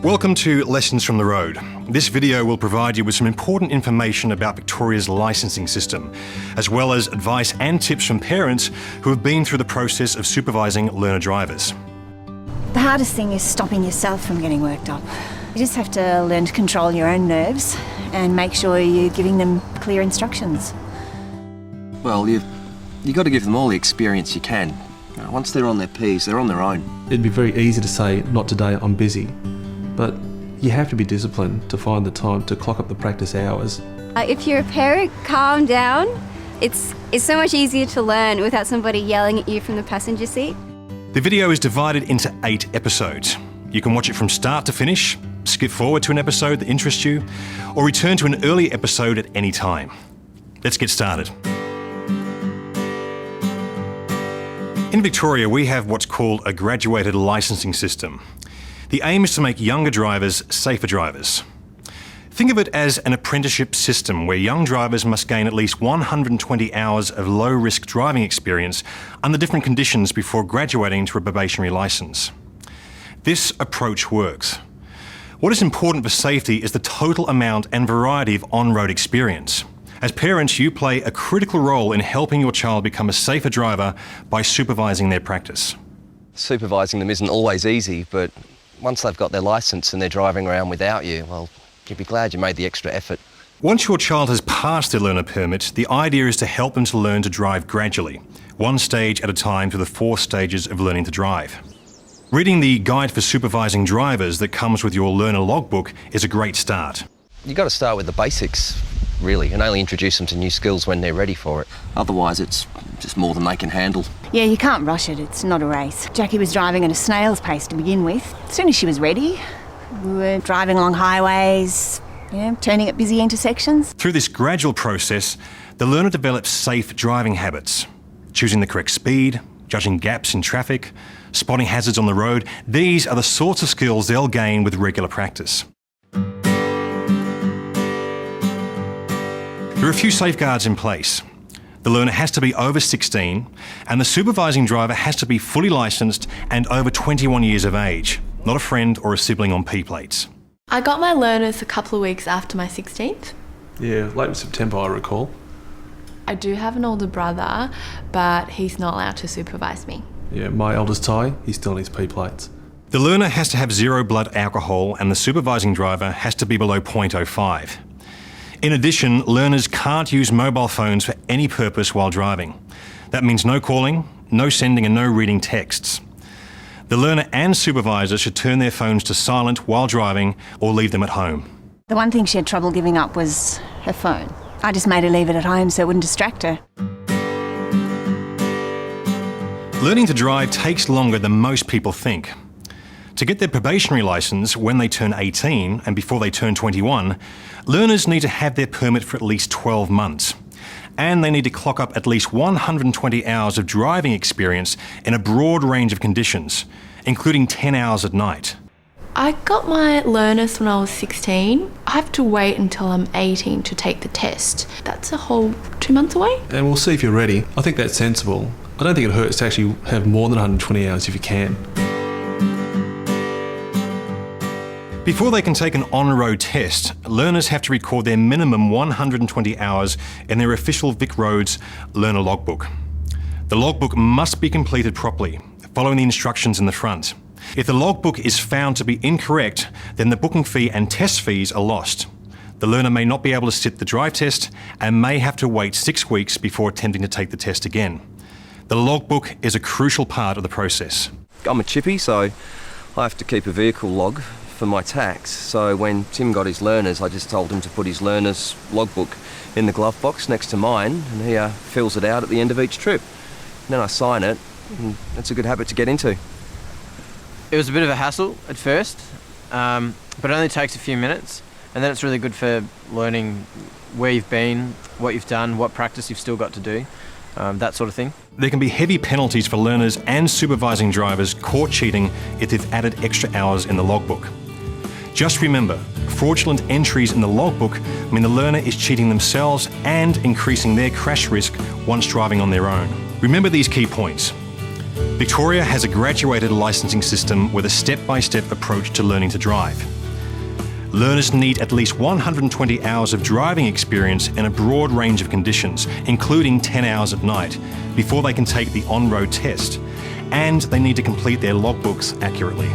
Welcome to Lessons from the Road. This video will provide you with some important information about Victoria's licensing system, as well as advice and tips from parents who have been through the process of supervising learner drivers. The hardest thing is stopping yourself from getting worked up. You just have to learn to control your own nerves and make sure you're giving them clear instructions. Well, you've got to give them all the experience you can. Once they're on their P's, they're on their own. It'd be very easy to say, not today, I'm busy. But you have to be disciplined to find the time to clock up the practice hours. If you're a parent, calm down. It's so much easier to learn without somebody yelling at you from the passenger seat. The video is divided into 8 episodes. You can watch it from start to finish, skip forward to an episode that interests you, or return to an early episode at any time. Let's get started. In Victoria, we have what's called a graduated licensing system. The aim is to make younger drivers safer drivers. Think of it as an apprenticeship system where young drivers must gain at least 120 hours of low-risk driving experience under different conditions before graduating to a probationary licence. This approach works. What is important for safety is the total amount and variety of on-road experience. As parents, you play a critical role in helping your child become a safer driver by supervising their practice. Supervising them isn't always easy, but once they've got their licence and they're driving around without you, well, you'd be glad you made the extra effort. Once your child has passed their learner permit, the idea is to help them to learn to drive gradually, one stage at a time through the 4 stages of learning to drive. Reading the Guide for Supervising Drivers that comes with your learner logbook is a great start. You've got to start with the basics, really, and only introduce them to new skills when they're ready for it. Otherwise, it's just more than they can handle. Yeah, you can't rush it. It's not a race. Jackie was driving at a snail's pace to begin with. As soon as she was ready, we were driving along highways, turning at busy intersections. Through this gradual process, the learner develops safe driving habits, choosing the correct speed, judging gaps in traffic, spotting hazards on the road. These are the sorts of skills they'll gain with regular practice. There are a few safeguards in place. The learner has to be over 16 and the supervising driver has to be fully licensed and over 21 years of age, not a friend or a sibling on P-plates. I got my learners a couple of weeks after my 16th. Yeah, late in September, I recall. I do have an older brother, but he's not allowed to supervise me. Yeah, my eldest Ty, he still needs P-plates. The learner has to have 0 blood alcohol and the supervising driver has to be below 0.05. In addition, learners can't use mobile phones for any purpose while driving. That means no calling, no sending and no reading texts. The learner and supervisor should turn their phones to silent while driving or leave them at home. The one thing she had trouble giving up was her phone. I just made her leave it at home so it wouldn't distract her. Learning to drive takes longer than most people think. To get their probationary licence when they turn 18 and before they turn 21, learners need to have their permit for at least 12 months. And they need to clock up at least 120 hours of driving experience in a broad range of conditions, including 10 hours at night. I got my learners when I was 16. I have to wait until I'm 18 to take the test. That's a whole 2 months away. And we'll see if you're ready. I think that's sensible. I don't think it hurts to actually have more than 120 hours if you can. Before they can take an on-road test, learners have to record their minimum 120 hours in their official Vic Roads learner logbook. The logbook must be completed properly, following the instructions in the front. If the logbook is found to be incorrect, then the booking fee and test fees are lost. The learner may not be able to sit the drive test and may have to wait 6 weeks before attempting to take the test again. The logbook is a crucial part of the process. I'm a chippy, so I have to keep a vehicle log for my tax. So when Tim got his learners, I just told him to put his learner's logbook in the glove box next to mine, and he fills it out at the end of each trip. And then I sign it, and it's a good habit to get into. It was a bit of a hassle at first, but it only takes a few minutes, and then it's really good for learning where you've been, what you've done, what practice you've still got to do, that sort of thing. There can be heavy penalties for learners and supervising drivers caught cheating if they've added extra hours in the logbook. Just remember, fraudulent entries in the logbook mean the learner is cheating themselves and increasing their crash risk once driving on their own. Remember these key points. Victoria has a graduated licensing system with a step-by-step approach to learning to drive. Learners need at least 120 hours of driving experience in a broad range of conditions, including 10 hours at night, before they can take the on-road test. And they need to complete their logbooks accurately.